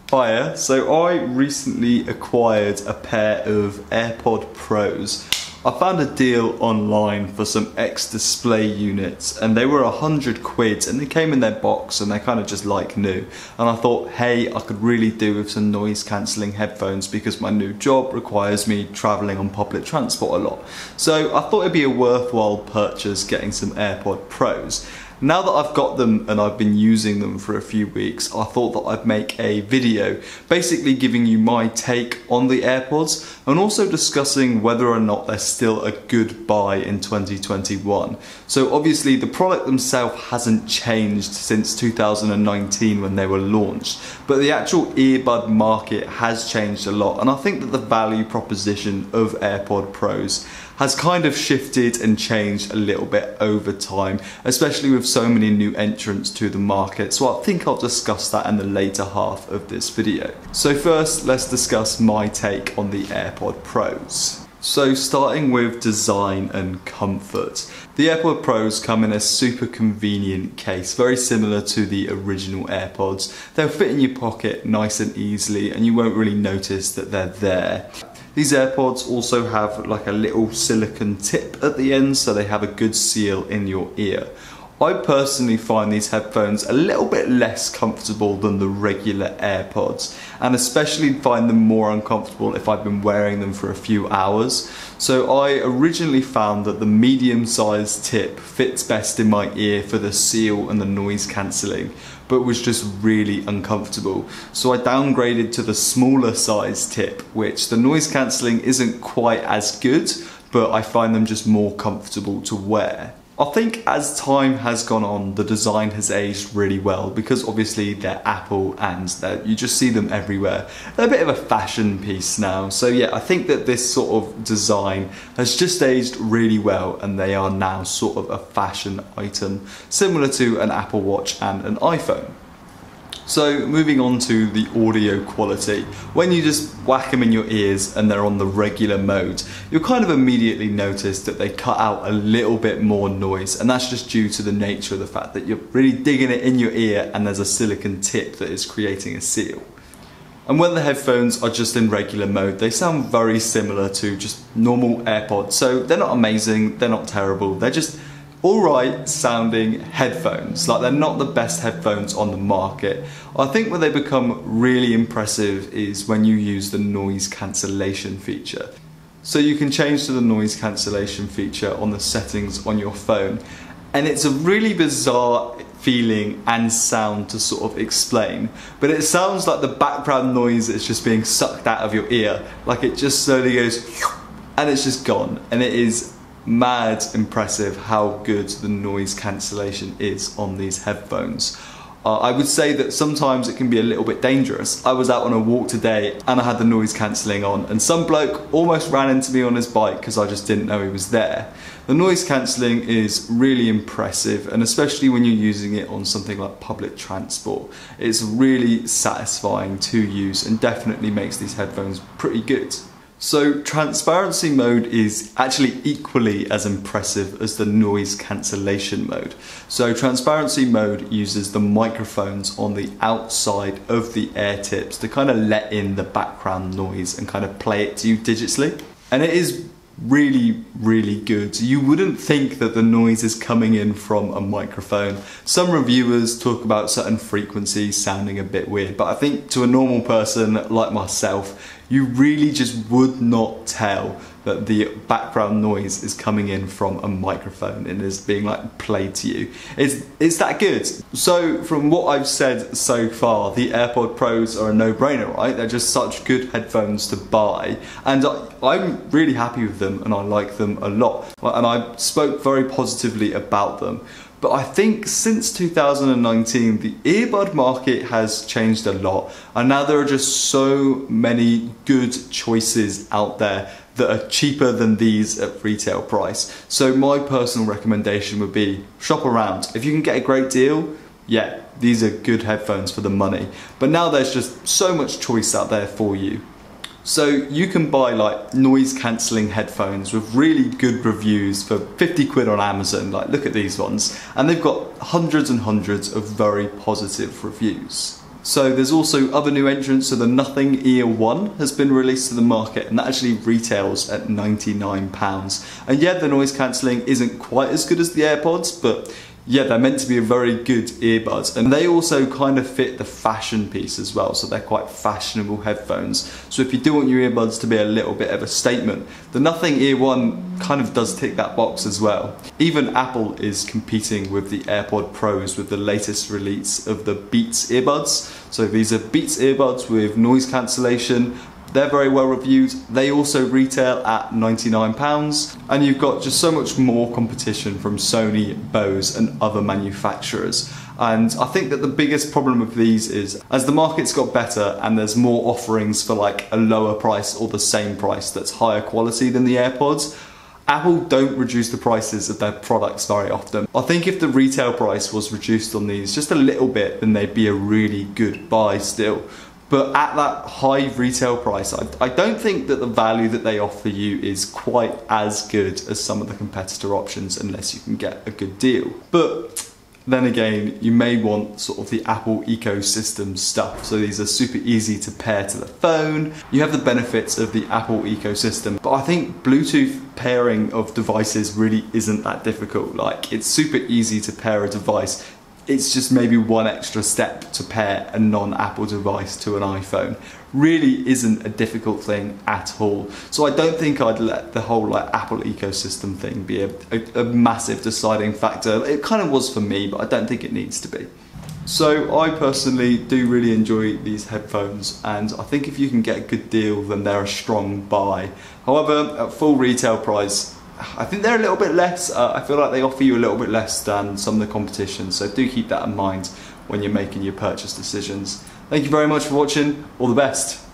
Hiya, so I recently acquired a pair of AirPod Pros. I found a deal online for some X-display units and they were 100 quid and they came in their box and they're kind of just like new. And I thought, hey, I could really do with some noise cancelling headphones because my new job requires me travelling on public transport a lot. So I thought it'd be a worthwhile purchase getting some AirPod Pros. Now that I've got them and I've been using them for a few weeks, I thought that I'd make a video basically giving you my take on the AirPods and also discussing whether or not they're still a good buy in 2021. So obviously the product themselves hasn't changed since 2019 when they were launched, but the actual earbud market has changed a lot, and I think that the value proposition of AirPod Pros has kind of shifted and changed a little bit over time, especially with so many new entrants to the market. So I think I'll discuss that in the later half of this video. So first, let's discuss my take on the AirPod Pros. So starting with design and comfort. The AirPod Pros come in a super convenient case, very similar to the original AirPods. They'll fit in your pocket nice and easily and you won't really notice that they're there. These AirPods also have like a little silicone tip at the end, so they have a good seal in your ear. I personally find these headphones a little bit less comfortable than the regular AirPods, and especially find them more uncomfortable if I've been wearing them for a few hours. So I originally found that the medium-sized tip fits best in my ear for the seal and the noise cancelling, but was just really uncomfortable. So I downgraded to the smaller size tip, which the noise cancelling isn't quite as good, but I find them just more comfortable to wear. I think as time has gone on, the design has aged really well because obviously they're Apple and you just see them everywhere. They're a bit of a fashion piece now. So yeah, I think that this sort of design has just aged really well and they are now sort of a fashion item, similar to an Apple Watch and an iPhone. So moving on to the audio quality. When you just whack them in your ears and they're on the regular mode, you'll kind of immediately notice that they cut out a little bit more noise, and that's just due to the nature of the fact that you're really digging it in your ear and there's a silicone tip that is creating a seal. And when the headphones are just in regular mode, they sound very similar to just normal AirPods. So they're not amazing, they're not terrible, they're just alright sounding headphones. Like, they're not the best headphones on the market. I think where they become really impressive is when you use the noise cancellation feature. So you can change to the noise cancellation feature on the settings on your phone, and it's a really bizarre feeling and sound to sort of explain, but it sounds like the background noise is just being sucked out of your ear. Like, it just slowly goes and it's just gone, and it is mad impressive how good the noise cancellation is on these headphones. I would say that sometimes it can be a little bit dangerous. I was out on a walk today and I had the noise cancelling on, and some bloke almost ran into me on his bike because I just didn't know he was there. The noise cancelling is really impressive, and especially when you're using it on something like public transport, it's really satisfying to use and definitely makes these headphones pretty good. So transparency mode is actually equally as impressive as the noise cancellation mode. So transparency mode uses the microphones on the outside of the air tips to kind of let in the background noise and kind of play it to you digitally. And it is really good. You wouldn't think that the noise is coming in from a microphone. Some reviewers talk about certain frequencies sounding a bit weird, but I think to a normal person like myself, you really just would not tell that the background noise is coming in from a microphone and is being like played to you. It's that good. So from what I've said so far, the AirPod Pros are a no-brainer, right? They're just such good headphones to buy, and I'm really happy with them and I like them a lot. And I spoke very positively about them. But I think since 2019, the earbud market has changed a lot, and now there are just so many good choices out there that are cheaper than these at retail price. So my personal recommendation would be shop around. If you can get a great deal, yeah, these are good headphones for the money. But now there's just so much choice out there for you. So you can buy like noise cancelling headphones with really good reviews for 50 quid on Amazon. Like, look at these ones. And they've got hundreds and hundreds of very positive reviews. So there's also other new entrants, so the Nothing Ear 1 has been released to the market, and that actually retails at £99. And yeah, the noise cancelling isn't quite as good as the AirPods, but yeah, they're meant to be a very good earbuds, and they also kind of fit the fashion piece as well, so they're quite fashionable headphones. So if you do want your earbuds to be a little bit of a statement, the Nothing Ear 1 kind of does tick that box as well. Even Apple is competing with the AirPod Pros with the latest release of the Beats earbuds. So these are Beats earbuds with noise cancellation. They're very well reviewed. They also retail at £99, and you've got just so much more competition from Sony, Bose and other manufacturers. And I think that the biggest problem with these is, as the market's got better and there's more offerings for like a lower price or the same price that's higher quality than the AirPods, Apple don't reduce the prices of their products very often. I think if the retail price was reduced on these just a little bit, then they'd be a really good buy still. But at that high retail price, I don't think that the value that they offer you is quite as good as some of the competitor options unless you can get a good deal. But then again, you may want sort of the Apple ecosystem stuff. So these are super easy to pair to the phone. You have the benefits of the Apple ecosystem, but I think Bluetooth pairing of devices really isn't that difficult. Like, it's super easy to pair a device. It's just maybe one extra step to pair a non-Apple device to an iPhone. Really isn't a difficult thing at all. So I don't think I'd let the whole like Apple ecosystem thing be a massive deciding factor. It kind of was for me, but I don't think it needs to be. So I personally do really enjoy these headphones, and I think if you can get a good deal, then they're a strong buy. However, at full retail price, I think they're a little bit less. I feel like they offer you a little bit less than some of the competition, so do keep that in mind when you're making your purchase decisions. Thank you very much for watching. All the best.